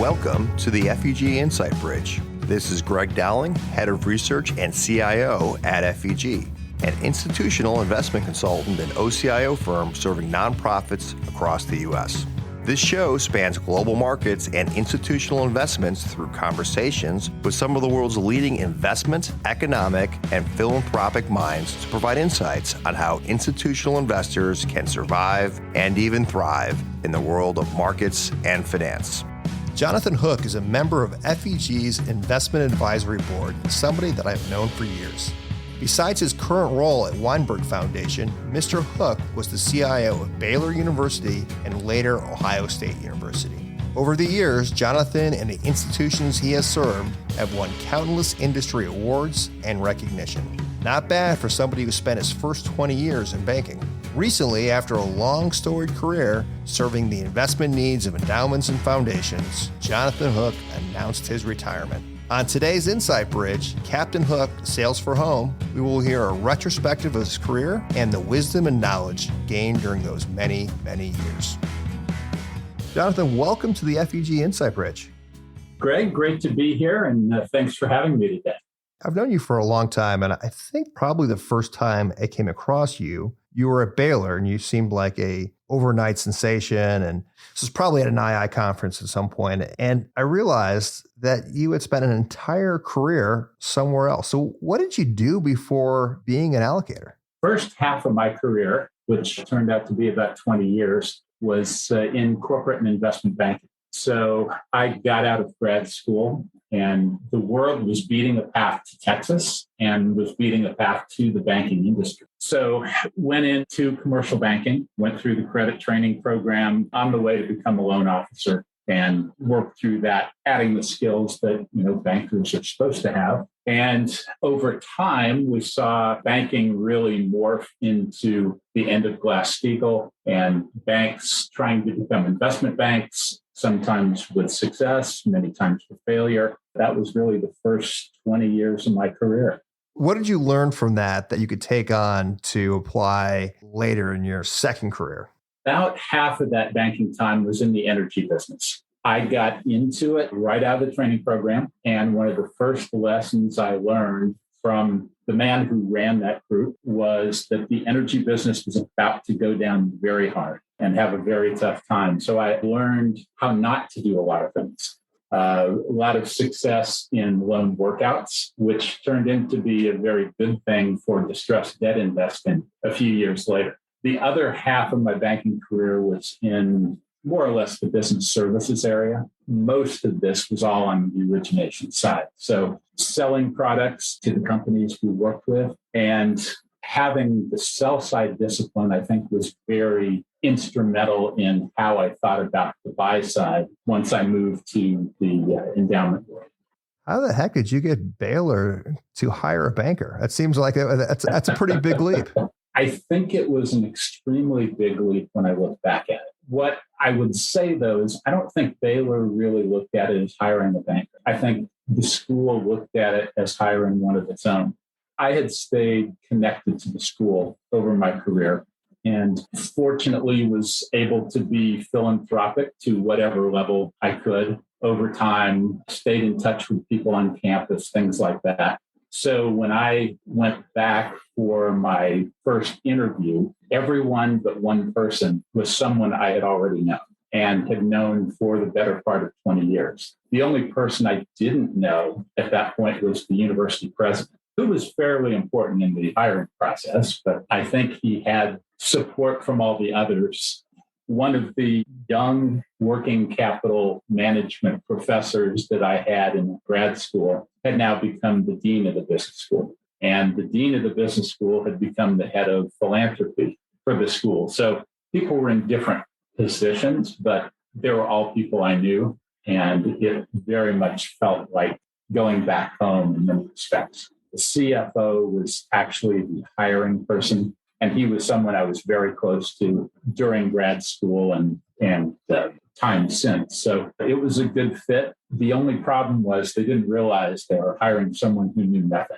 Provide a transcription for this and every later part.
Welcome to the FEG Insight Bridge. This is Greg Dowling, Head of Research and CIO at FEG, an institutional investment consultant and OCIO firm serving nonprofits across the U.S. This show spans global markets and institutional investments through conversations with some of the world's leading investment, economic, and philanthropic minds to provide insights on how institutional investors can survive and even thrive in the world of markets and finance. Jonathan Hook is a member of FEG's Investment Advisory Board and somebody that I've known for years. Besides his current role at Weinberg Foundation, Mr. Hook was the CIO of Baylor University and later Ohio State University. Over the years, Jonathan and the institutions he has served have won countless industry awards and recognition. Not bad for somebody who spent his first 20 years in banking. Recently, after a long storied career serving the investment needs of endowments and foundations, Jonathan Hook announced his retirement. On today's Insight Bridge, Captain Hook sails for home. We will hear a retrospective of his career and the wisdom and knowledge gained during those many, many years. Jonathan, welcome to the FEG Insight Bridge. Greg, great to be here, and thanks for having me today. I've known you for a long time, and I think probably the first time I came across you, you were at Baylor, and you seemed like a overnight sensation. And this was probably at an II conference at some point. And I realized that you had spent an entire career somewhere else. So what did you do before being an allocator? First half of my career, which turned out to be about 20 years, was in corporate and investment banking. So I got out of grad school and the world was beating a path to Texas and was beating a path to the banking industry. So went into commercial banking, went through the credit training program on the way to become a loan officer and worked through that, adding the skills that, bankers are supposed to have. And over time, we saw banking really morph into the end of Glass-Steagall and banks trying to become investment banks, sometimes with success, many times with failure. That was really the first 20 years of my career. What did you learn from that you could take on to apply later in your second career? About half of that banking time was in the energy business. I got into it right out of the training program. And one of the first lessons I learned from the man who ran that group was that the energy business was about to go down very hard and have a very tough time. So I learned how not to do a lot of things. A lot of success in loan workouts, which turned into be a very good thing for distressed debt investing a few years later. The other half of my banking career was in more or less the business services area. Most of this was all on the origination side. So selling products to the companies we worked with and having the sell side discipline, I think, was very instrumental in how I thought about the buy side once I moved to the endowment world. How the heck did you get Baylor to hire a banker? That seems like that's a pretty big leap. I think it was an extremely big leap when I look back at it. What I would say, though, is I don't think Baylor really looked at it as hiring a banker. I think the school looked at it as hiring one of its own. I had stayed connected to the school over my career and fortunately was able to be philanthropic to whatever level I could over time, stayed in touch with people on campus, things like that. So when I went back for my first interview, everyone but one person was someone I had already known and had known for the better part of 20 years. The only person I didn't know at that point was the university president, who was fairly important in the hiring process, but I think he had support from all the others. One of the young working capital management professors that I had in grad school had now become the dean of the business school. And the dean of the business school had become the head of philanthropy for the school. So people were in different positions, but they were all people I knew. And it very much felt like going back home in many respects. The CFO was actually the hiring person, and he was someone I was very close to during grad school and time since. So it was a good fit. The only problem was they didn't realize they were hiring someone who knew nothing.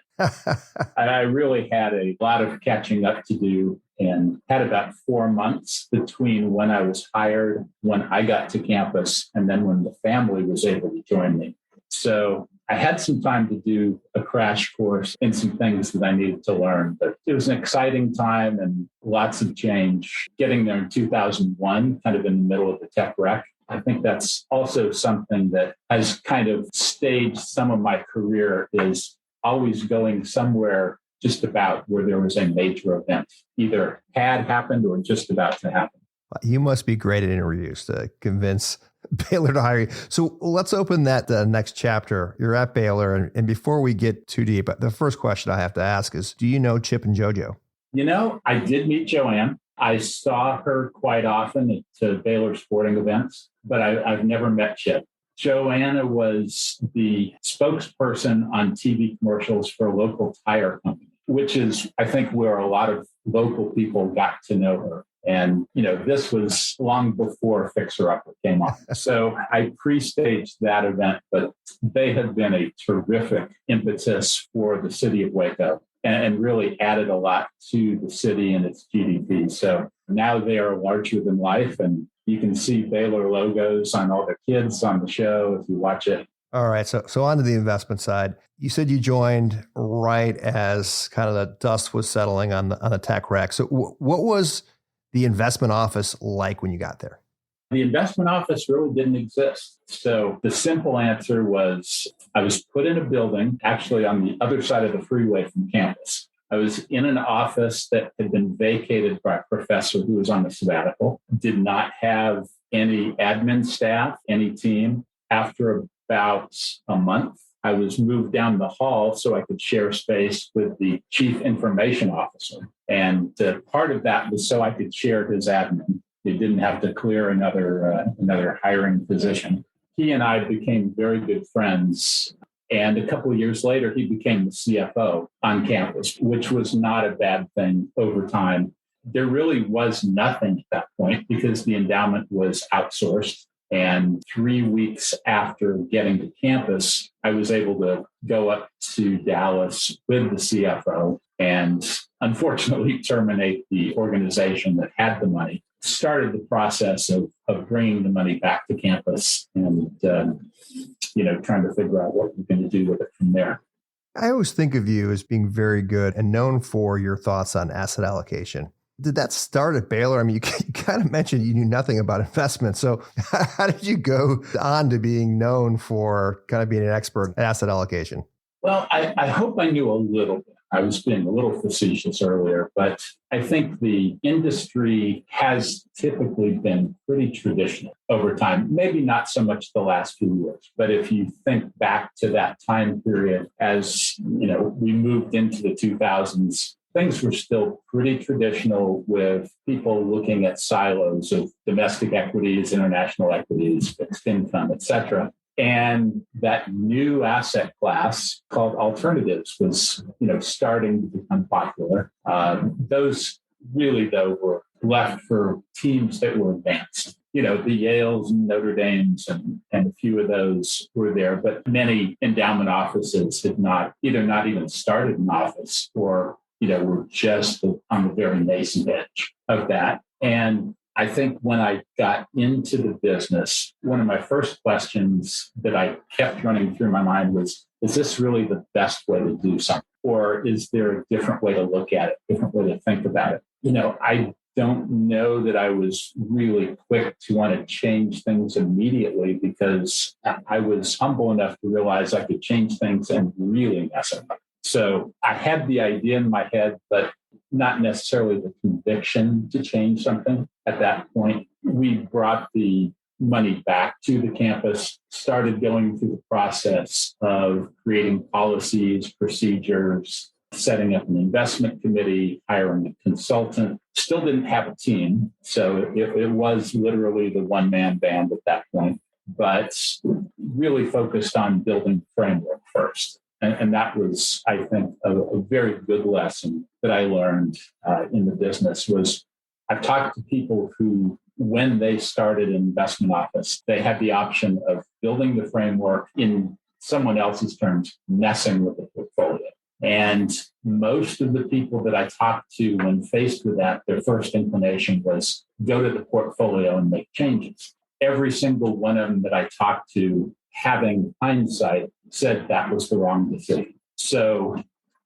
I really had a lot of catching up to do and had about 4 months between when I was hired, when I got to campus, and then when the family was able to join me. So I had some time to do a crash course in some things that I needed to learn, but it was an exciting time and lots of change. Getting there in 2001, kind of in the middle of the tech wreck, I think that's also something that has kind of staged some of my career, is always going somewhere just about where there was a major event, either had happened or just about to happen. You must be great at interviews to convince Baylor to hire you. So let's open that next chapter. You're at Baylor. And before we get too deep, the first question I have to ask is, do you know Chip and JoJo? I did meet Joanne. I saw her quite often at Baylor sporting events, but I've never met Chip. Joanna was the spokesperson on TV commercials for a local tire company, which is, I think, where a lot of local people got to know her. And, this was long before Fixer Upper came on. So I pre-staged that event, but they have been a terrific impetus for the city of Waco and really added a lot to the city and its GDP. So now they are larger than life, and you can see Baylor logos on all the kids on the show if you watch it. All right. So on to the investment side. You said you joined right as kind of the dust was settling on the tech wreck. So what was the investment office like when you got there? The investment office really didn't exist. So the simple answer was I was put in a building actually on the other side of the freeway from campus. I was in an office that had been vacated by a professor who was on a sabbatical, did not have any admin staff, any team. After about a month, I was moved down the hall so I could share space with the chief information officer. And part of that was so I could share his admin. They didn't have to clear another hiring position. He and I became very good friends. And a couple of years later, he became the CFO on campus, which was not a bad thing over time. There really was nothing at that point because the endowment was outsourced. And 3 weeks after getting to campus, I was able to go up to Dallas with the CFO and unfortunately terminate the organization that had the money. Started the process of bringing the money back to campus and, trying to figure out what we're going to do with it from there. I always think of you as being very good and known for your thoughts on asset allocation. Did that start at Baylor? I mean, you kind of mentioned you knew nothing about investment. So how did you go on to being known for kind of being an expert at asset allocation? Well, I hope I knew a little bit. I was being a little facetious earlier, but I think the industry has typically been pretty traditional over time, maybe not so much the last few years. But if you think back to that time period, as we moved into the 2000s, things were still pretty traditional with people looking at silos of domestic equities, international equities, fixed income, et cetera. And that new asset class called alternatives was, starting to become popular. Those really, though, were left for teams that were advanced. The Yales and Notre Dames and a few of those were there, but many endowment offices had not even started an office or were just on the very nascent edge of that. And I think when I got into the business, one of my first questions that I kept running through my mind was, is this really the best way to do something? Or is there a different way to look at it, different way to think about it? I don't know that I was really quick to want to change things immediately because I was humble enough to realize I could change things and really mess it up. So I had the idea in my head, but not necessarily the conviction to change something at that point. We brought the money back to the campus, started going through the process of creating policies, procedures, setting up an investment committee, hiring a consultant. Still didn't have a team. So it was literally the one-man band at that point, but really focused on building framework first. And that was, I think, a very good lesson that I learned in the business was I've talked to people who when they started an investment office, they had the option of building the framework, in someone else's terms, messing with the portfolio. And most of the people that I talked to when faced with that, their first inclination was go to the portfolio and make changes. Every single one of them that I talked to, having hindsight, said that was the wrong decision. So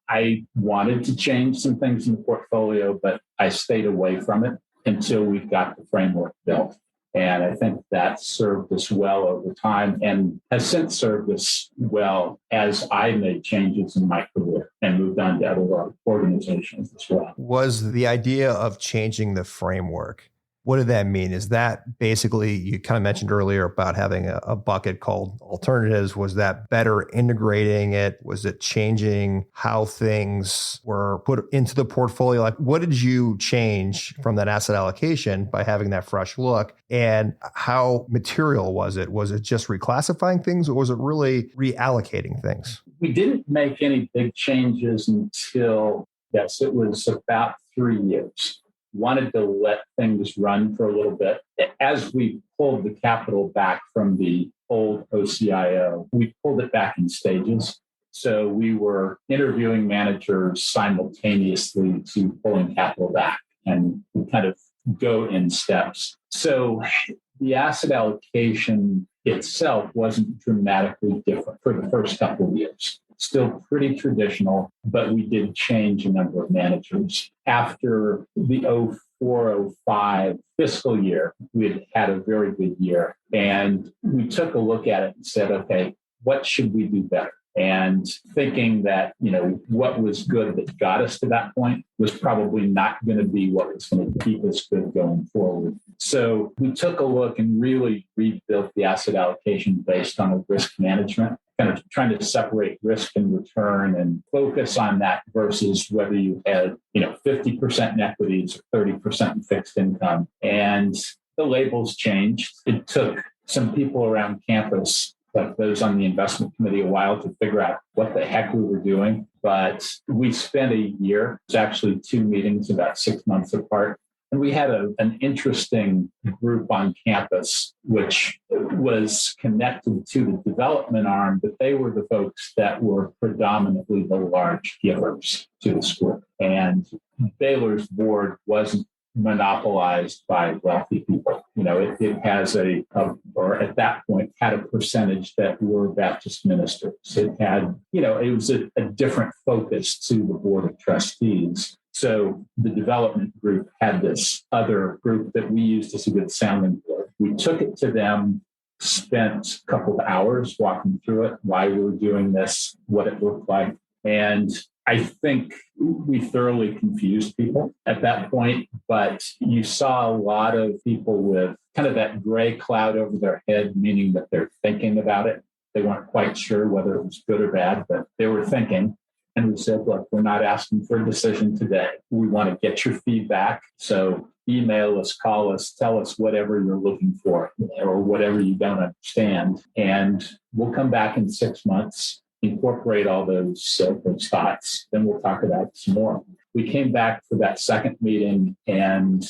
I wanted to change some things in the portfolio, but I stayed away from it until we got the framework built. And I think that served us well over time and has since served us well as I made changes in my career and moved on to other organizations as well. Was the idea of changing the framework, what did that mean? Is that basically, you kind of mentioned earlier about having a bucket called alternatives. Was that better integrating it? Was it changing how things were put into the portfolio? Like, what did you change from that asset allocation by having that fresh look? And how material was it? Was it just reclassifying things, or was it really reallocating things? We didn't make any big changes until, yes, it was about 3 years. Wanted to let things run for a little bit. As we pulled the capital back from the old OCIO, we pulled it back in stages. So we were interviewing managers simultaneously to pulling capital back, and we kind of go in steps. So the asset allocation itself wasn't dramatically different for the first couple of years. Still pretty traditional, but we did change a number of managers. After the 04-05 fiscal year, we had a very good year. And we took a look at it and said, okay, what should we do better? And thinking that, what was good that got us to that point was probably not going to be what was going to keep us good going forward. So we took a look and really rebuilt the asset allocation based on a risk management, kind of trying to separate risk and return and focus on that versus whether you had, 50% in equities or 30% in fixed income. And the labels changed. It took some people around campus, like those on the investment committee, a while to figure out what the heck we were doing. But we spent a year. It was actually 2 meetings about 6 months apart. And we had an interesting group on campus, which was connected to the development arm, but they were the folks that were predominantly the large givers to the school. And Baylor's board wasn't monopolized by wealthy people. It has or at that point had a percentage that were Baptist ministers. It had, it was a different focus to the board of trustees. So the development group had this other group that we used as a good sounding board. We took it to them, spent a couple of hours walking through it, why we were doing this, what it looked like. And I think we thoroughly confused people at that point, but you saw a lot of people with kind of that gray cloud over their head, meaning that they're thinking about it. They weren't quite sure whether it was good or bad, but they were thinking. And we said, look, we're not asking for a decision today. We want to get your feedback. So email us, call us, tell us whatever you're looking for or whatever you don't understand. And we'll come back in 6 months, incorporate all those thoughts. Then we'll talk about it some more. We came back for that second meeting and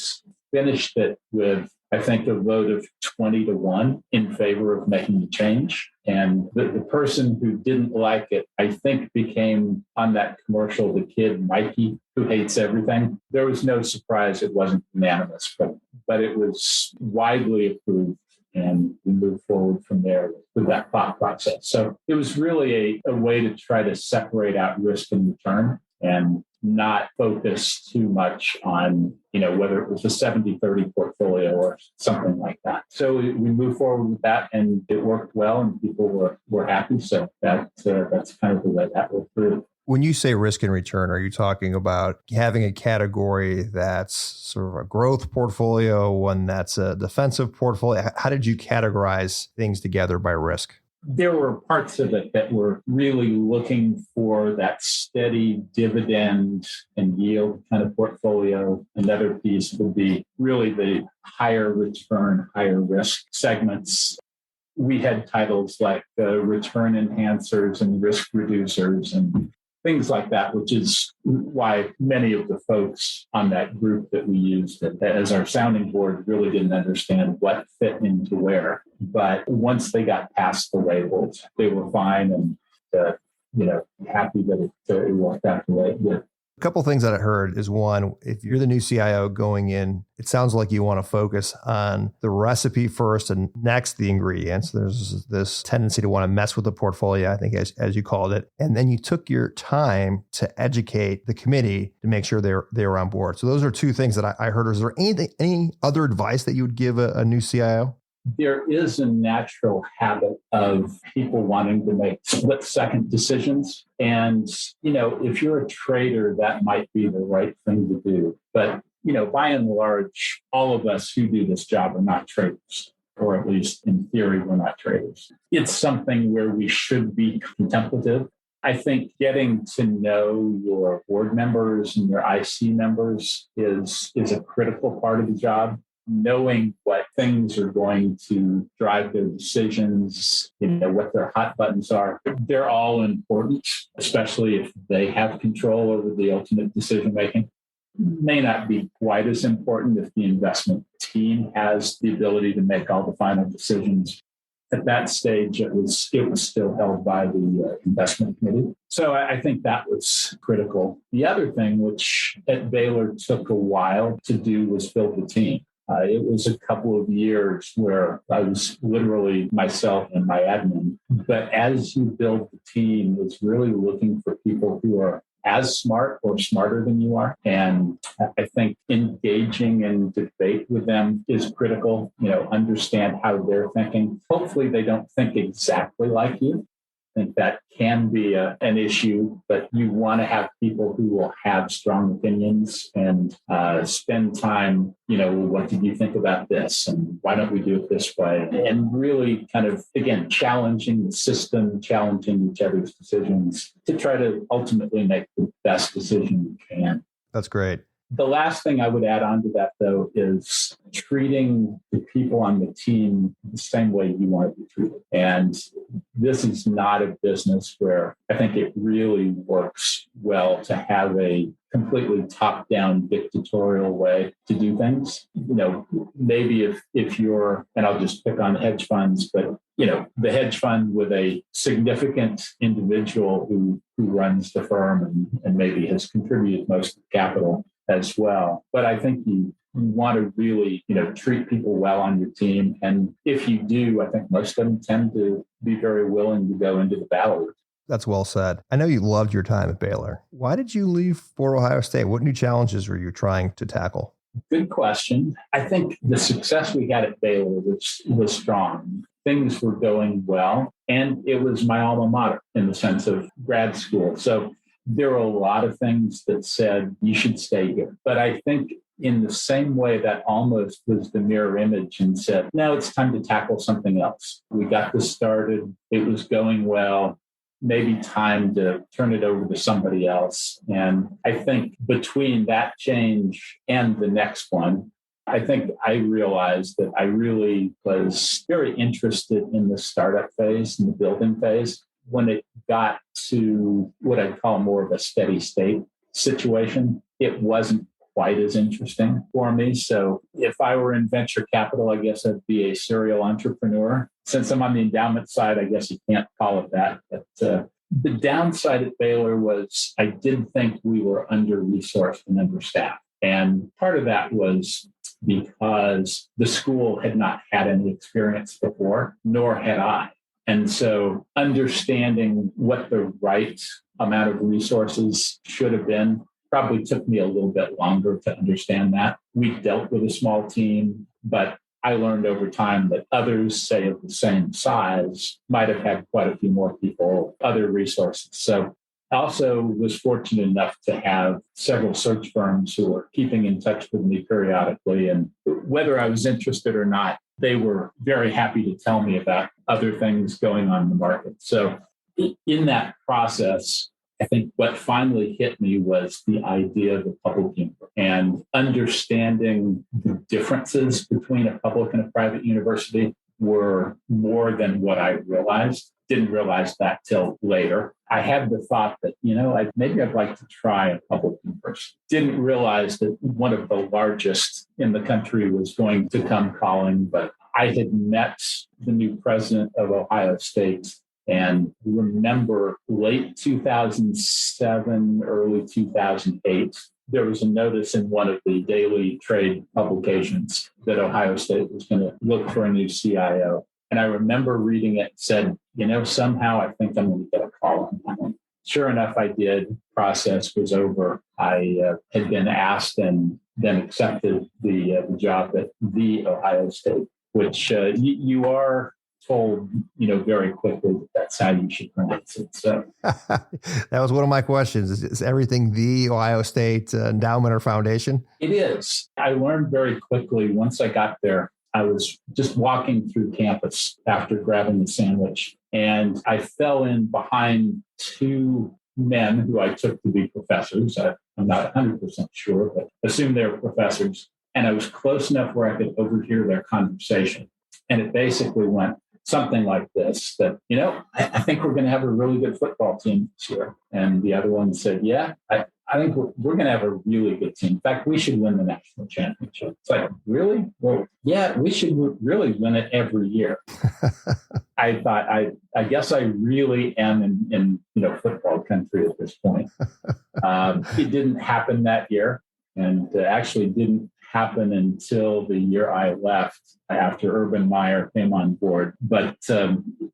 finished it with, I think, a vote of 20-1 in favor of making the change. And the person who didn't like it, I think, became on that commercial, the kid, Mikey, who hates everything. There was no surprise it wasn't unanimous, but it was widely approved. And we moved forward from there with that thought process. So it was really a way to try to separate out risk and return and not focus too much on, whether it was a 70-30 portfolio or something like that. So we moved forward with that and it worked well and people were happy. So that's kind of the way that worked through. When you say risk and return, are you talking about having a category that's sort of a growth portfolio, one that's a defensive portfolio? How did you categorize things together by risk? There were parts of it that were really looking for that steady dividend and yield kind of portfolio. Another piece would be really the higher return, higher risk segments. We had titles like return enhancers and risk reducers and things like that, which is why many of the folks on that group that we used as our sounding board really didn't understand what fit into where. But once they got past the labels, they were fine and, happy that it worked out the way it did. A couple of things that I heard is one, if you're the new CIO going in, it sounds like you want to focus on the recipe first and next the ingredients. There's this tendency to want to mess with the portfolio, I think, as you called it. And then you took your time to educate the committee to make sure they were on board. So those are two things that I heard. Is there any other advice that you would give a new CIO? There is a natural habit of people wanting to make split-second decisions. And, if you're a trader, that might be the right thing to do. But, by and large, all of us who do this job are not traders, or at least in theory, we're not traders. It's something where we should be contemplative. I think getting to know your board members and your IC members is a critical part of the job. Knowing what things are going to drive their decisions, what their hot buttons are, they're all important, especially if they have control over the ultimate decision making. May not be quite as important if the investment team has the ability to make all the final decisions. At that stage, it was still held by the investment committee. So I think that was critical. The other thing, which at Baylor took a while to do, was build the team. It was a couple of years where I was literally myself and my admin. But as you build the team, it's really looking for people who are as smart or smarter than you are. And I think engaging in debate with them is critical. Understand how they're thinking. Hopefully they don't think exactly like you. I think that can be an issue, but you want to have people who will have strong opinions and spend time, what did you think about this? And why don't we do it this way? And really kind of, again, challenging the system, challenging each other's decisions to try to ultimately make the best decision you can. That's great. The last thing I would add on to that, though, is treating the people on the team the same way you want to be treated. And this is not a business where I think it really works well to have a completely top-down dictatorial way to do things. Maybe if you're, and I'll just pick on hedge funds, but the hedge fund with a significant individual who runs the firm and maybe has contributed most of the capital as well. But I think you want to really, treat people well on your team. And if you do, I think most of them tend to be very willing to go into the battle. That's well said. I know you loved your time at Baylor. Why did you leave for Ohio State? What new challenges were you trying to tackle? Good question. I think the success we had at Baylor was strong. Things were going well. And it was my alma mater in the sense of grad school. So there were a lot of things that said you should stay here. But I think in the same way that almost was the mirror image and said, now it's time to tackle something else. We got this started. It was going well. Maybe time to turn it over to somebody else. And I think between that change and the next one, I think I realized that I really was very interested in the startup phase and the building phase. When it got to what I'd call more of a steady state situation, it wasn't quite as interesting for me. So if I were in venture capital, I guess I'd be a serial entrepreneur. Since I'm on the endowment side, I guess you can't call it that. But the downside at Baylor was I did think we were under-resourced and understaffed. And part of that was because the school had not had any experience before, nor had I. And so understanding what the right amount of resources should have been probably took me a little bit longer to understand that. We dealt with a small team, but I learned over time that others, say of the same size, might have had quite a few more people, other resources. So I also was fortunate enough to have several search firms who were keeping in touch with me periodically. And whether I was interested or not, they were very happy to tell me about other things going on in the market. So in that process, I think what finally hit me was the idea of a public university and understanding the differences between a public and a private university were more than what I realized. Didn't realize that till later. I had the thought that, maybe I'd like to try a public university. Didn't realize that one of the largest in the country was going to come calling, but I had met the new president of Ohio State and remember late 2007, early 2008, there was a notice in one of the daily trade publications that Ohio State was going to look for a new CIO. And I remember reading it and said, somehow I think I'm going to get a call on that one. Sure enough, I did. Process was over. I had been asked and then accepted the job at the Ohio State, which you are told, very quickly that that's how you should pronounce it. So that was one of my questions. Is everything the Ohio State endowment or foundation? It is. I learned very quickly once I got there. I was just walking through campus after grabbing the sandwich, and I fell in behind two men who I took to be professors. I'm not 100% sure, but assume they were professors. And I was close enough where I could overhear their conversation. And it basically went something like this, that, I think we're going to have a really good football team this year. And the other one said, yeah, I think we're going to have a really good team. In fact, we should win the national championship. It's like, really? Well, yeah, we should really win it every year. I thought, I guess I really am in football country at this point. It didn't happen that year, and actually didn't happen until the year I left after Urban Meyer came on board. But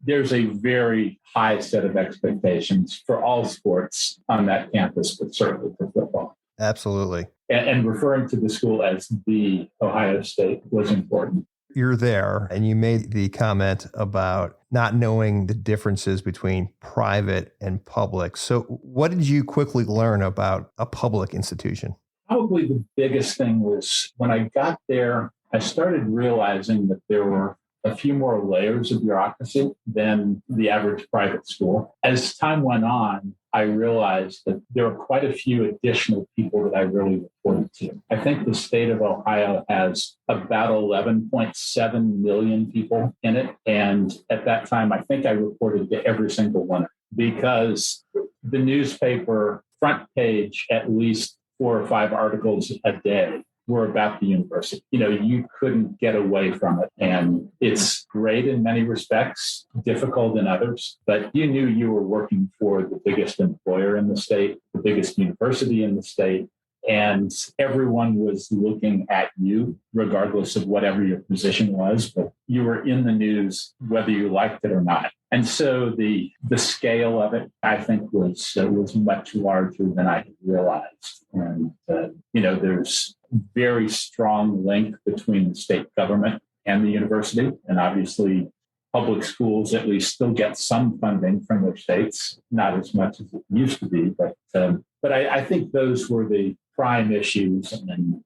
there's a very high set of expectations for all sports on that campus, but certainly for football. Absolutely. And referring to the school as the Ohio State was important. You're there and you made the comment about not knowing the differences between private and public. So what did you quickly learn about a public institution? Probably the biggest thing was when I got there, I started realizing that there were a few more layers of bureaucracy than the average private school. As time went on, I realized that there were quite a few additional people that I really reported to. I think the state of Ohio has about 11.7 million people in it. And at that time, I think I reported to every single one because the newspaper front page, at least 4 or 5 articles a day were about the university. You couldn't get away from it. And it's great in many respects, difficult in others, but you knew you were working for the biggest employer in the state, the biggest university in the state, and everyone was looking at you, regardless of whatever your position was, but you were in the news, whether you liked it or not. And so the scale of it, I think, was much larger than I had realized. And, there's very strong link between the state government and the university. And obviously, public schools at least still get some funding from their states, not as much as it used to be. But I think those were the prime issues. And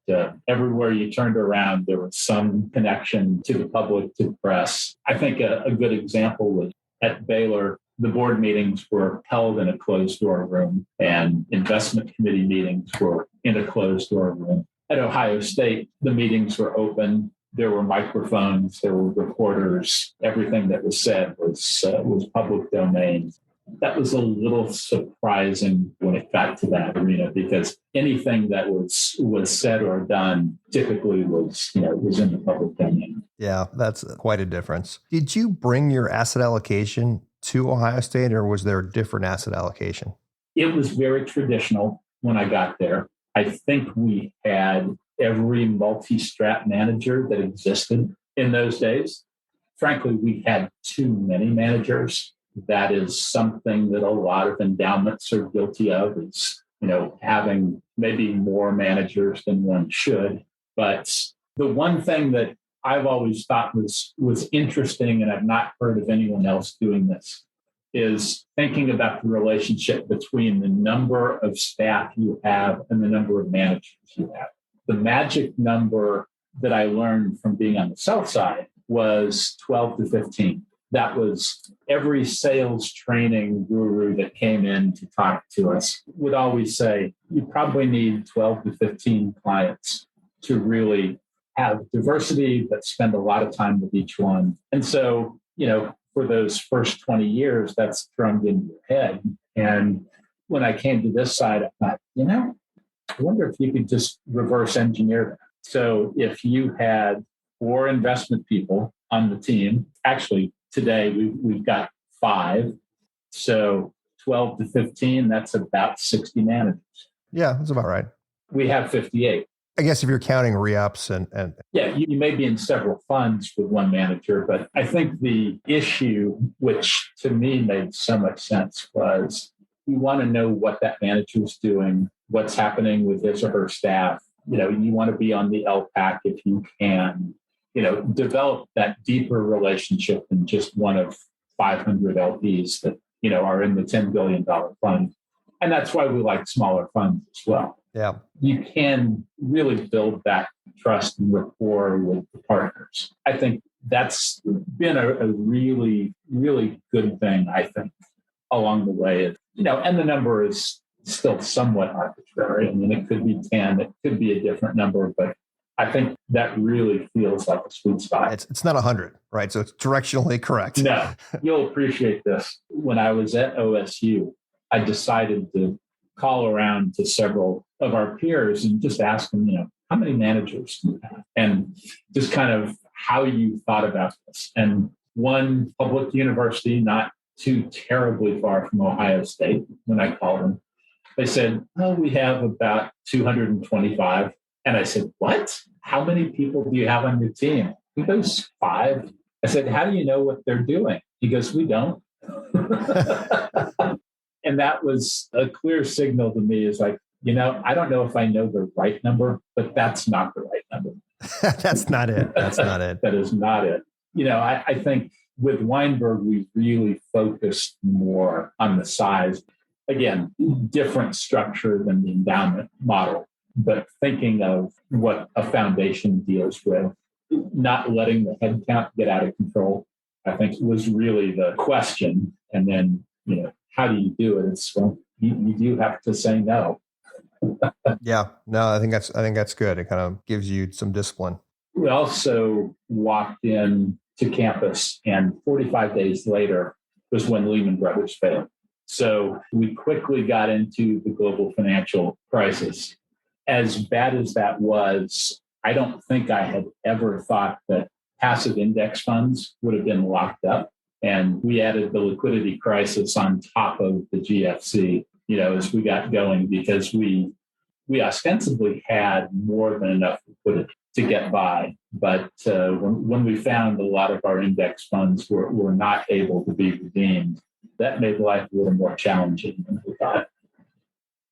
everywhere you turned around, there was some connection to the public, to the press. I think a good example was at Baylor, the board meetings were held in a closed door room and investment committee meetings were in a closed door room. At Ohio State, the meetings were open. There were microphones, there were recorders. Everything that was said was public domain. That was a little surprising when it got to that arena because anything that was said or done typically was in the public domain. Yeah, that's quite a difference. Did you bring your asset allocation to Ohio State, or was there a different asset allocation? It was very traditional when I got there. I think we had every multi-strat manager that existed in those days. Frankly, we had too many managers. That is something that a lot of endowments are guilty of, is, having maybe more managers than one should. But the one thing that I've always thought was interesting, and I've not heard of anyone else doing this, is thinking about the relationship between the number of staff you have and the number of managers you have. The magic number that I learned from being on the sell side was 12 to 15. That was every sales training guru that came in to talk to us would always say, you probably need 12 to 15 clients to really have diversity, but spend a lot of time with each one. And so, for those first 20 years, that's drummed into your head. And when I came to this side, I thought, I wonder if you could just reverse engineer that. So if you had 4 investment people on the team, actually today we've got 5. So 12 to 15, that's about 60 managers. Yeah, that's about right. We have 58. I guess if you're counting re-ups and Yeah, you may be in several funds with one manager, but I think the issue, which to me made so much sense, was you want to know what that manager is doing, what's happening with his or her staff. You want to be on the LPAC if you can, develop that deeper relationship than just one of 500 LPs that, are in the $10 billion fund. And that's why we like smaller funds as well. Yeah. You can really build that trust and rapport with the partners. I think that's been a really, really good thing, I think, along the way. And the number is still somewhat arbitrary. I mean, it could be 10, it could be a different number, but I think that really feels like a sweet spot. It's not 100, right? So it's directionally correct. No, you'll appreciate this. When I was at OSU, I decided to call around to several of our peers and just ask them, how many managers do you have? And just kind of how you thought about this. And one public university, not too terribly far from Ohio State, when I called them, they said, we have about 225. And I said, what? How many people do you have on your team? He goes, 5. I said, how do you know what they're doing? He goes, we don't. And that was a clear signal to me is like, I don't know if I know the right number, but that's not the right number. That's not it. That's not it. That is not it. I think with Weinberg, we really focused more on the size. Again, different structure than the endowment model, but thinking of what a foundation deals with, not letting the headcount get out of control, I think was really the question. And then, how do you do it? It's you do have to say no. Yeah, no, I think that's good. It kind of gives you some discipline. We also walked in to campus, and 45 days later was when Lehman Brothers failed. So we quickly got into the global financial crisis. As bad as that was, I don't think I had ever thought that passive index funds would have been locked up. And we added the liquidity crisis on top of the GFC, as we got going, because we ostensibly had more than enough liquidity to get by. But when we found a lot of our index funds were not able to be redeemed, that made life a little more challenging than we thought.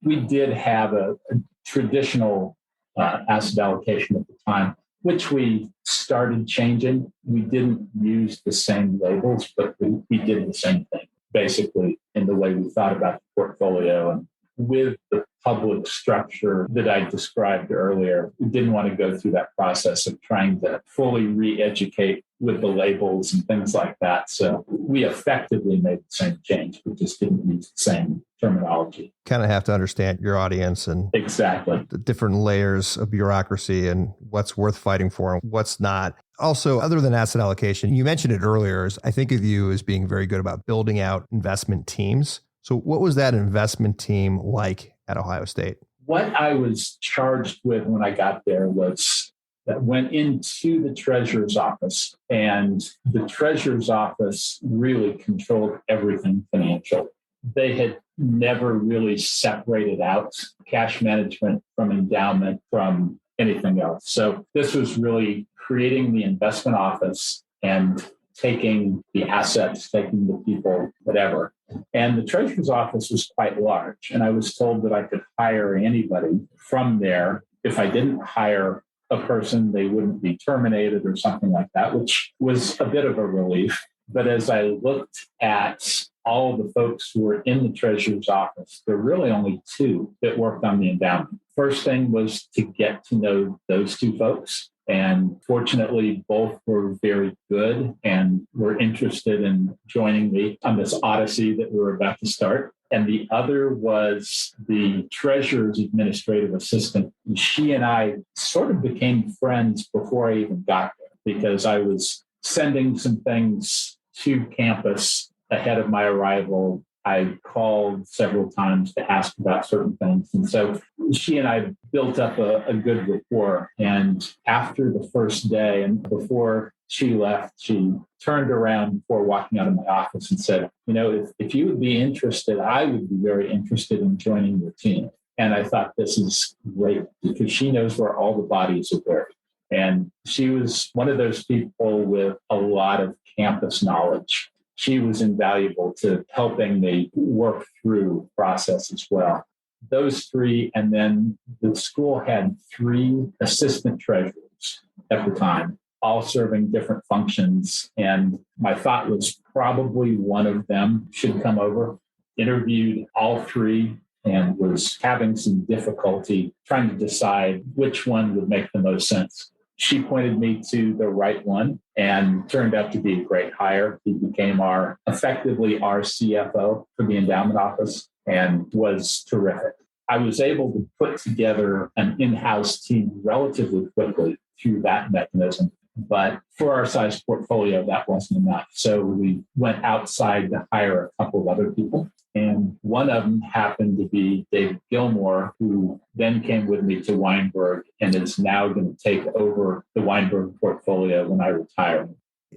We did have a traditional asset allocation at the time, which we started changing. We didn't use the same labels, but we did the same thing, basically, in the way we thought about the portfolio. And with the public structure that I described earlier, we didn't want to go through that process of trying to fully re-educate with the labels and things like that. So we effectively made the same change. We just didn't use the same terminology. Kind of have to understand your audience and exactly the different layers of bureaucracy and what's worth fighting for and what's not. Also, other than asset allocation, you mentioned it earlier, I think of you as being very good about building out investment teams. So what was that investment team like at Ohio State? What I was charged with when I got there was that went into the treasurer's office, and the treasurer's office really controlled everything financial. They had never really separated out cash management from endowment from anything else. So this was really creating the investment office and taking the assets, taking the people, whatever. And the treasurer's office was quite large. And I was told that I could hire anybody from there. If I didn't hire a person, they wouldn't be terminated or something like that, which was a bit of a relief. But as I looked at all of the folks who were in the treasurer's office, there were really only 2 that worked on the endowment. First thing was to get to know those 2 folks. And fortunately, both were very good and were interested in joining me on this odyssey that we were about to start. And the other was the treasurer's administrative assistant. She and I sort of became friends before I even got there, because I was sending some things to campus ahead of my arrival. I called several times to ask about certain things. And so she and I built up a good rapport. And after the first day and before she left, she turned around before walking out of my office and said, if you would be interested, I would be very interested in joining your team. And I thought, this is great because she knows where all the bodies are buried. And she was one of those people with a lot of campus knowledge. She was invaluable to helping me work through the process as well. Those three, and then the school had 3 assistant treasurers at the time, all serving different functions. And my thought was probably one of them should come over. Interviewed all 3 and was having some difficulty trying to decide which one would make the most sense. She pointed me to the right one and turned out to be a great hire. He became effectively our CFO for the endowment office and was terrific. I was able to put together an in-house team relatively quickly through that mechanism. But for our size portfolio, that wasn't enough. So we went outside to hire a couple of other people. And one of them happened to be David Gilmore, who then came with me to Weinberg and is now going to take over the Weinberg portfolio when I retire.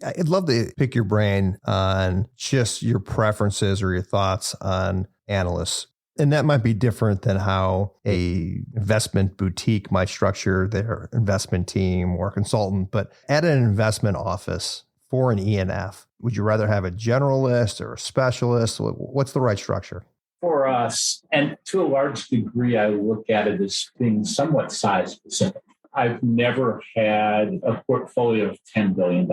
I'd love to pick your brain on just your preferences or your thoughts on analysts. And that might be different than how a investment boutique might structure their investment team or consultant. But at an investment office for an E&F, would you rather have a generalist or a specialist? What's the right structure? For us, and to a large degree, I look at it as being somewhat size specific. I've never had a portfolio of $10 billion,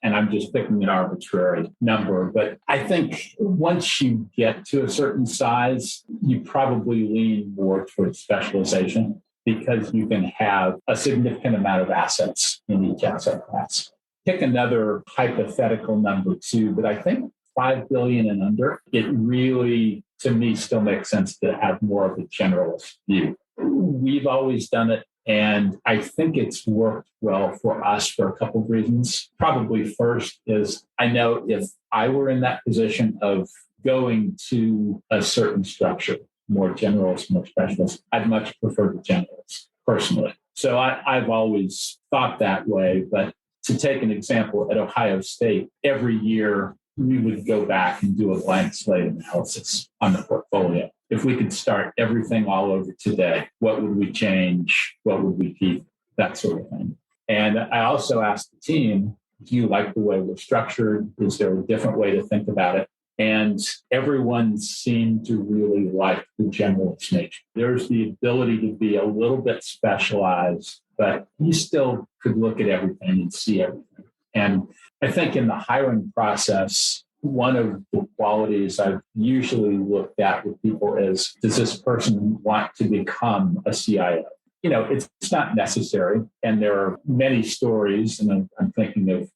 and I'm just picking an arbitrary number. But I think once you get to a certain size, you probably lean more towards specialization because you can have a significant amount of assets in each asset class. Pick another hypothetical number too, but I think 5 billion and under, it really, to me, still makes sense to have more of a generalist view. We've always done it. And I think it's worked well for us for a couple of reasons. Probably first is I know if I were in that position of going to a certain structure, more generalist, more specialist, I'd much prefer the generalist personally. So I've always thought that way. But to take an example, at Ohio State, every year we would go back and do a blank slate analysis on the portfolio. If we could start everything all over today, what would we change? What would we keep? That sort of thing. And I also asked the team, do you like the way we're structured? Is there a different way to think about it? And everyone seemed to really like the generalist nature. There's the ability to be a little bit specialized, but you still could look at everything and see everything. And I think in the hiring process, one of the qualities I've usually looked at with people is, does this person want to become a CIO? It's not necessary. And there are many stories, and I'm thinking of,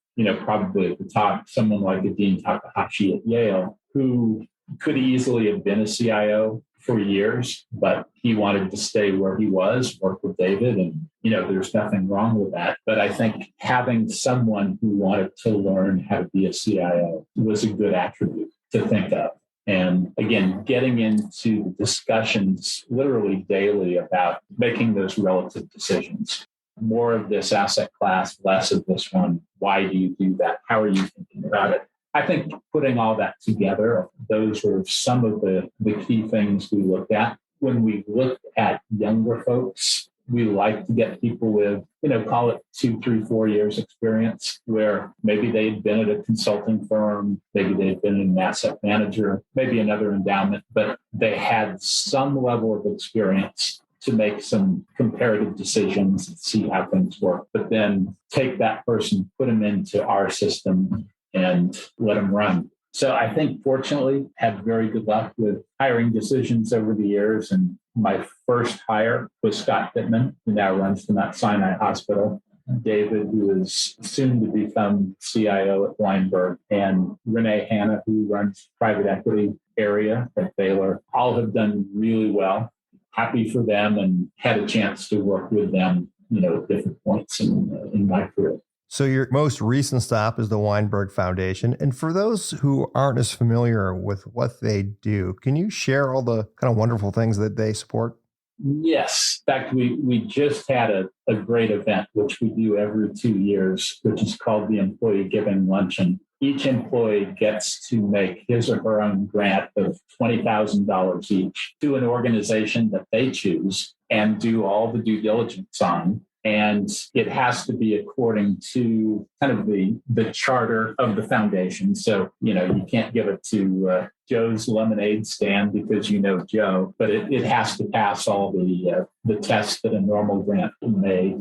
probably at the top, someone like a Dean Takahashi at Yale, who could easily have been a CIO for years, but he wanted to stay where he was, work with David, and there's nothing wrong with that. But I think having someone who wanted to learn how to be a CIO was a good attribute to think of. And again, getting into the discussions literally daily about making those relative decisions. More of this asset class, less of this one. Why do you do that? How are you thinking about it? I think putting all that together, those were some of the key things we looked at. When we looked at younger folks, we like to get people with, call it 2, 3, 4 years experience, where maybe they'd been at a consulting firm, maybe they'd been an asset manager, maybe another endowment, but they had some level of experience to make some comparative decisions and see how things work. But then take that person, put them into our system, and let them run. So I think, fortunately, had very good luck with hiring decisions over the years. And my first hire was Scott Pittman, who now runs the Mount Sinai Hospital. David, who is soon to become CIO at Weinberg, and Renee Hanna, who runs private equity area at Baylor, all have done really well. Happy for them and had a chance to work with them, at different points in my career. So your most recent stop is the Weinberg Foundation. And for those who aren't as familiar with what they do, can you share all the kind of wonderful things that they support? Yes. In fact, we just had a great event, which we do every 2 years, which is called the Employee Giving Luncheon. Each employee gets to make his or her own grant of $20,000 each to an organization that they choose and do all the due diligence on. And it has to be according to kind of the charter of the foundation. So, you can't give it to Joe's lemonade stand because you know Joe, but it has to pass all the tests that a normal grant would make.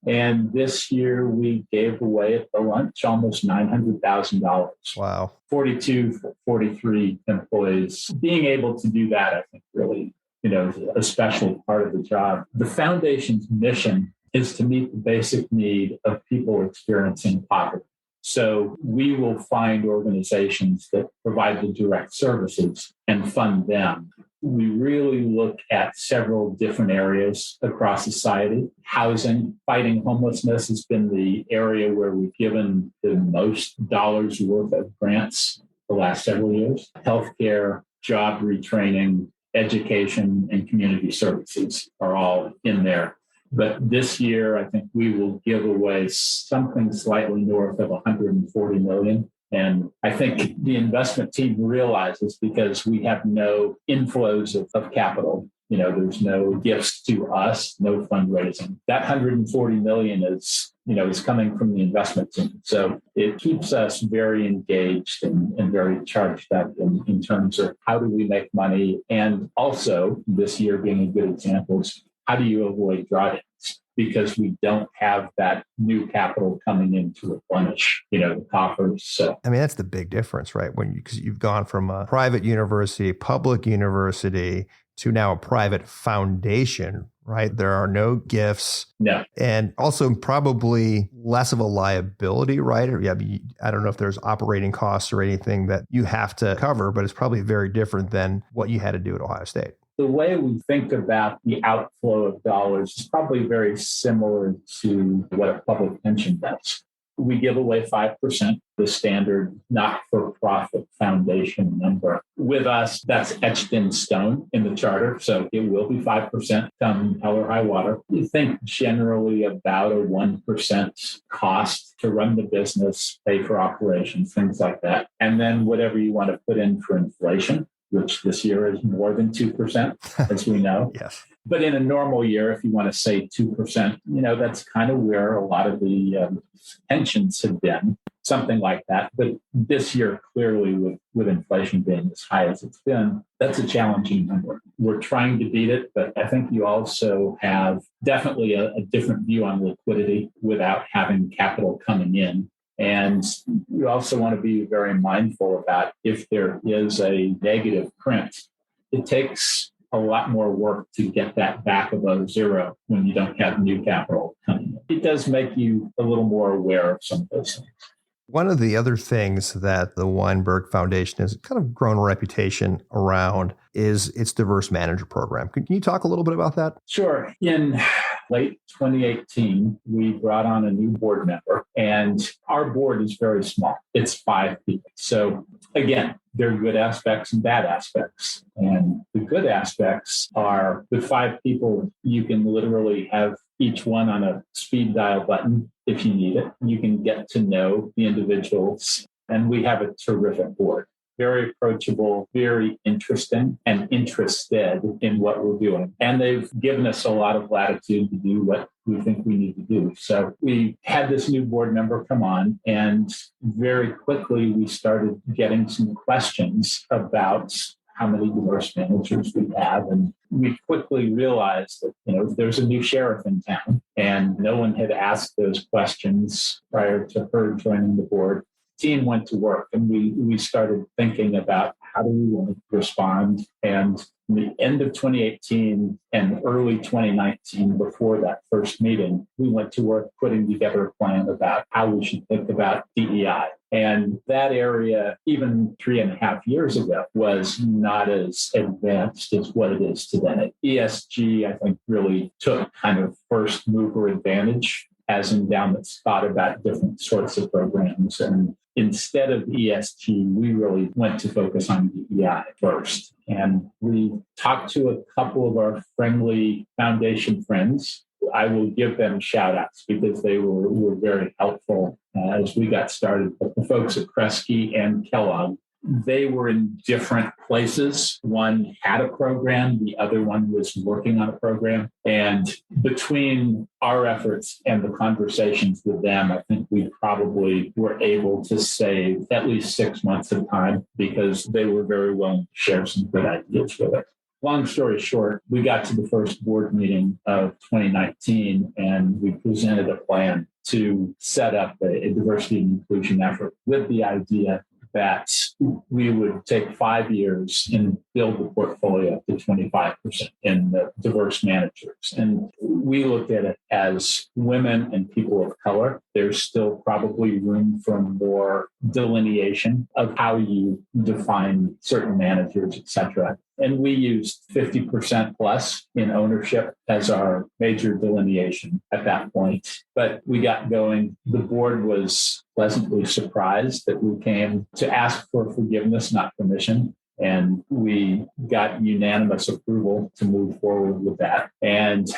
And this year we gave away at the lunch almost $900,000. Wow. 42, 43 employees. Being able to do that, I think, really, is a special part of the job. The foundation's mission is to meet the basic need of people experiencing poverty. So we will find organizations that provide the direct services and fund them. We really look at several different areas across society. Housing, fighting homelessness has been the area where we've given the most dollars worth of grants the last several years. Healthcare, job retraining, education, and community services are all in there. But this year, I think we will give away something slightly north of 140 million. And I think the investment team realizes, because we have no inflows of capital, there's no gifts to us, no fundraising. That 140 million is coming from the investment team. So it keeps us very engaged and very charged up in terms of how do we make money. And also this year being a good example is, how do you avoid drawdowns? Because we don't have that new capital coming in to replenish, the coffers. So, that's the big difference, right? Because you've gone from a private university, public university, to now a private foundation, right? There are no gifts. No. And also probably less of a liability, right? I don't know if there's operating costs or anything that you have to cover, but it's probably very different than what you had to do at Ohio State. The way we think about the outflow of dollars is probably very similar to what a public pension does. We give away 5%, the standard not-for-profit foundation number. With us, that's etched in stone in the charter, so it will be 5% come hell or high water. We think generally about a 1% cost to run the business, pay for operations, things like that. And then whatever you want to put in for inflation, which this year is more than 2%, as we know. Yes. But in a normal year, if you want to say 2%, that's kind of where a lot of the pensions have been, something like that. But this year, clearly, with inflation being as high as it's been, that's a challenging number. We're trying to beat it, but I think you also have definitely a different view on liquidity without having capital coming in. And you also want to be very mindful about, if there is a negative print, it takes a lot more work to get that back above zero when you don't have new capital coming in. It does make you a little more aware of some of those things. One of the other things that the Weinberg Foundation has kind of grown a reputation around is its diverse manager program. Can you talk a little bit about that? Sure. In late 2018, we brought on a new board member, and our board is very small. It's 5 people. So again, there are good aspects and bad aspects. And the good aspects are, with 5 people, you can literally have each one on a speed dial button if you need it. You can get to know the individuals. And we have a terrific board. Very approachable, very interesting, and interested in what we're doing. And they've given us a lot of latitude to do what we think we need to do. So we had this new board member come on, and very quickly we started getting some questions about how many diverse managers we have. And we quickly realized that, there's a new sheriff in town, and no one had asked those questions prior to her joining the board. Team went to work, and we started thinking about how do we want to respond. And in the end of 2018 and early 2019, before that first meeting, we went to work putting together a plan about how we should think about DEI. And that area, even 3.5 years ago, was not as advanced as what it is today. ESG, I think, really took kind of first mover advantage as endowments thought about different sorts of programs. And instead of ESG, we really went to focus on DEI first. And we talked to a couple of our friendly foundation friends. I will give them shout outs because they were very helpful as we got started. But the folks at Kresge and Kellogg, they were in different places. One had a program, the other one was working on a program. And between our efforts and the conversations with them, I think we probably were able to save at least 6 months of time because they were very willing to share some good ideas with it. Long story short, we got to the first board meeting of 2019 and we presented a plan to set up a diversity and inclusion effort with the idea that we would take 5 years and build the portfolio to 25% in the diverse managers. And we looked at it as women and people of color. There's still probably room for more delineation of how you define certain managers, et cetera. And we used 50% plus in ownership as our major delineation at that point. But we got going. The board was pleasantly surprised that we came to ask for forgiveness, not permission. And we got unanimous approval to move forward with that. And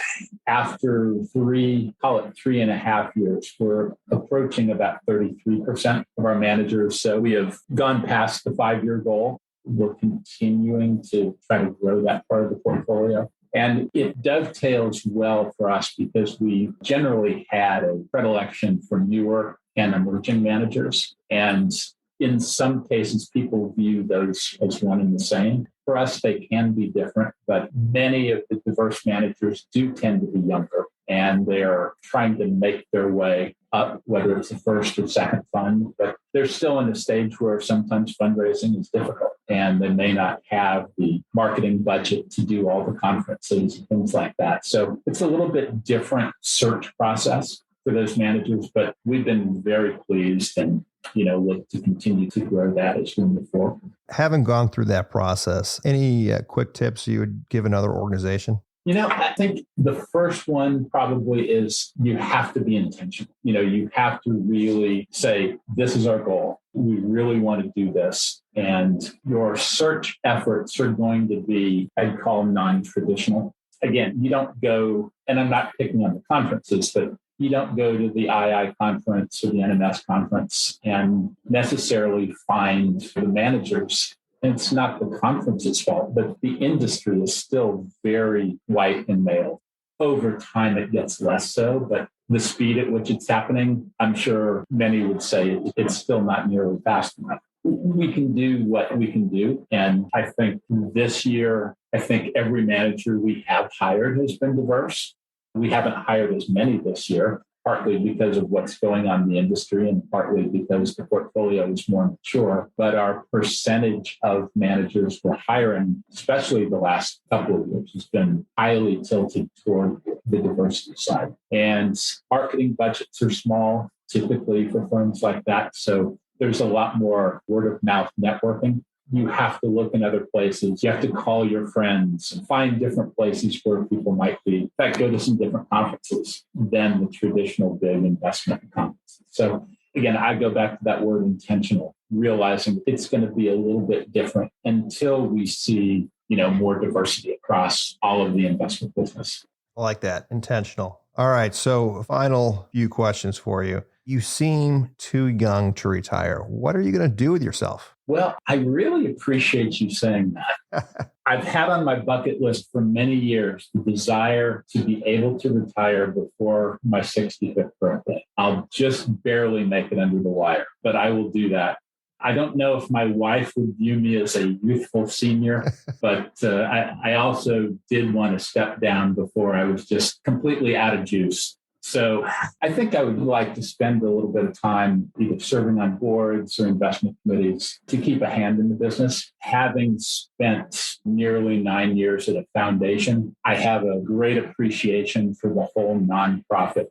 after 3.5 years, we're approaching about 33% of our managers. So we have gone past the 5-year goal. We're continuing to try to grow that part of the portfolio. And it dovetails well for us because we generally had a predilection for newer and emerging managers. And in some cases, people view those as one and the same. For us, they can be different, but many of the diverse managers do tend to be younger and they're trying to make their way up, whether it's the first or second fund, but they're still in a stage where sometimes fundraising is difficult and they may not have the marketing budget to do all the conferences and things like that. So it's a little bit different search process for those managers, but we've been very pleased and look to continue to grow that as we move forward. Having gone through that process, any quick tips you would give another organization? I think the first one probably is you have to be intentional. You have to really say, this is our goal. We really want to do this. And your search efforts are going to be, I'd call non-traditional. Again, you don't go, and I'm not picking on the conferences, but you don't go to the II conference or the NMS conference and necessarily find the managers. It's not the conference's fault, but the industry is still very white and male. Over time, it gets less so, but the speed at which it's happening, I'm sure many would say it's still not nearly fast enough. We can do what we can do. And I think this year, every manager we have hired has been diverse. We haven't hired as many this year, partly because of what's going on in the industry and partly because the portfolio is more mature. But our percentage of managers we're hiring, especially the last couple of years, has been highly tilted toward the diversity side. And marketing budgets are small, typically for firms like that. So there's a lot more word of mouth networking. You have to look in other places. You have to call your friends and find different places where people might be. In fact, go to some different conferences than the traditional big investment conferences. So again, I go back to that word intentional, realizing it's going to be a little bit different until we see, more diversity across all of the investment business. I like that. Intentional. All right. So final few questions for you. You seem too young to retire. What are you going to do with yourself? Well, I really appreciate you saying that. I've had on my bucket list for many years the desire to be able to retire before my 65th birthday. I'll just barely make it under the wire, but I will do that. I don't know if my wife would view me as a youthful senior, but I also did want to step down before I was just completely out of juice. So I think I would like to spend a little bit of time either serving on boards or investment committees to keep a hand in the business. Having spent nearly 9 years at a foundation, I have a great appreciation for the whole nonprofit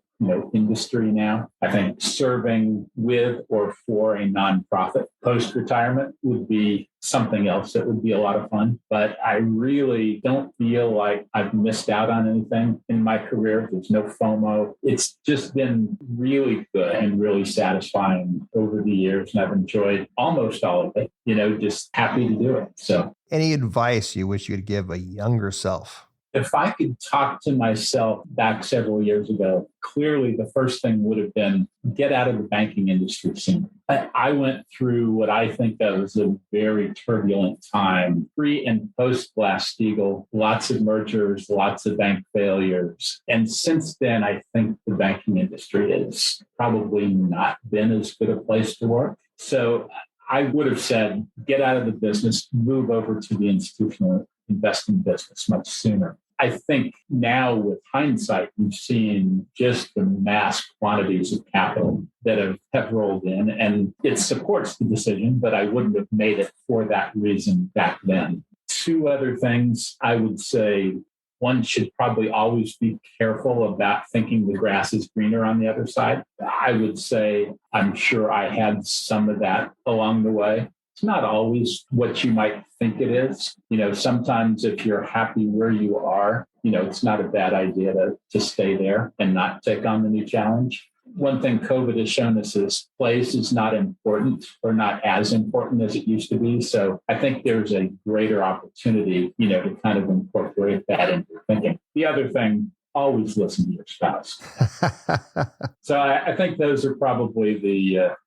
industry now. I think serving with or for a nonprofit post-retirement would be something else that would be a lot of fun. But I really don't feel like I've missed out on anything in my career. There's no FOMO. It's just been really good and really satisfying over the years. And I've enjoyed almost all of it, just happy to do it. So any advice you wish you could give a younger self? If I could talk to myself back several years ago, clearly the first thing would have been get out of the banking industry sooner. I went through what I think of as a very turbulent time, pre and post Glass-Steagall, lots of mergers, lots of bank failures. And since then, I think the banking industry has probably not been as good a place to work. So I would have said, get out of the business, move over to the institutional investing business much sooner. I think now with hindsight, we've seen just the mass quantities of capital that have rolled in, and it supports the decision, but I wouldn't have made it for that reason back then. Two other things I would say. One should probably always be careful about thinking the grass is greener on the other side. I would say I'm sure I had some of that along the way. It's not always what you might think it is. Sometimes if you're happy where you are, it's not a bad idea to stay there and not take on the new challenge. One thing COVID has shown us is place is not important or not as important as it used to be. So I think there's a greater opportunity, to kind of incorporate that into your thinking. The other thing, always listen to your spouse. So I think those are probably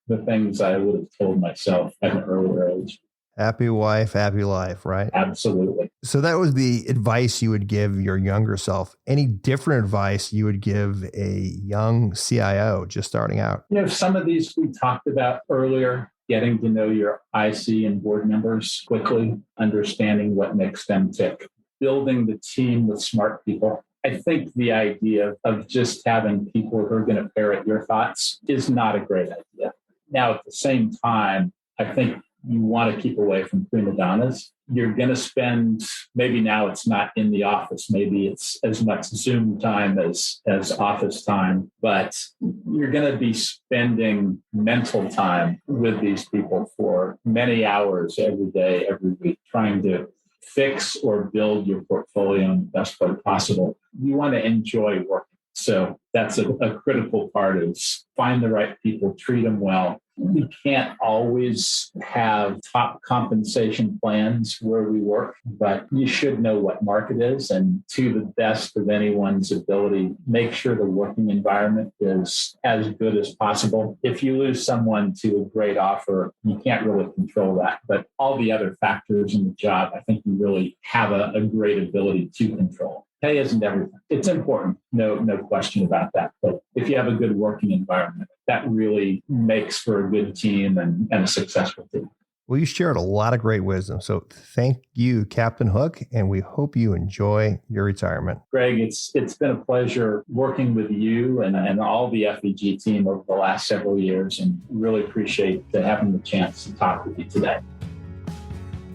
the things I would have told myself at an earlier age. Happy wife, happy life, right? Absolutely. So that was the advice you would give your younger self. Any different advice you would give a young CIO just starting out? Some of these we talked about earlier, getting to know your IC and board members quickly, understanding what makes them tick, building the team with smart people. I think the idea of just having people who are going to parrot your thoughts is not a great idea. Now, at the same time, I think you want to keep away from prima donnas. You're going to spend, maybe now it's not in the office, maybe it's as much Zoom time as office time, but you're going to be spending mental time with these people for many hours every day, every week, trying to fix or build your portfolio in the best way possible. You want to enjoy working. So that's a critical part is find the right people, treat them well. We can't always have top compensation plans where we work, but you should know what market is, and to the best of anyone's ability, make sure the working environment is as good as possible. If you lose someone to a great offer, you can't really control that, but all the other factors in the job, I think you really have a great ability to control. Pay isn't everything. It's important, no question about that. But if you have a good working environment, that really makes for a good team and a successful team. Well, you shared a lot of great wisdom. So thank you, Captain Hook, and we hope you enjoy your retirement. Greg, it's been a pleasure working with you and all the FEG team over the last several years, and really appreciate having the chance to talk with you today.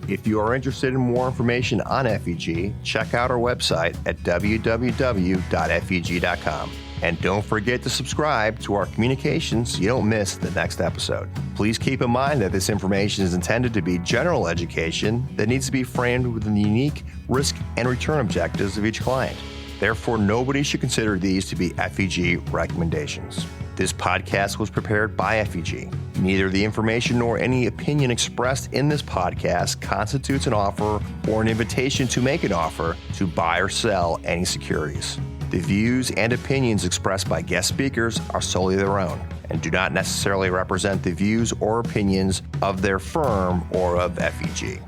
If you are interested in more information on FEG, check out our website at www.feg.com. And don't forget to subscribe to our communications so you don't miss the next episode. Please keep in mind that this information is intended to be general education that needs to be framed within the unique risk and return objectives of each client. Therefore, nobody should consider these to be FEG recommendations. This podcast was prepared by FEG. Neither the information nor any opinion expressed in this podcast constitutes an offer or an invitation to make an offer to buy or sell any securities. The views and opinions expressed by guest speakers are solely their own and do not necessarily represent the views or opinions of their firm or of FEG.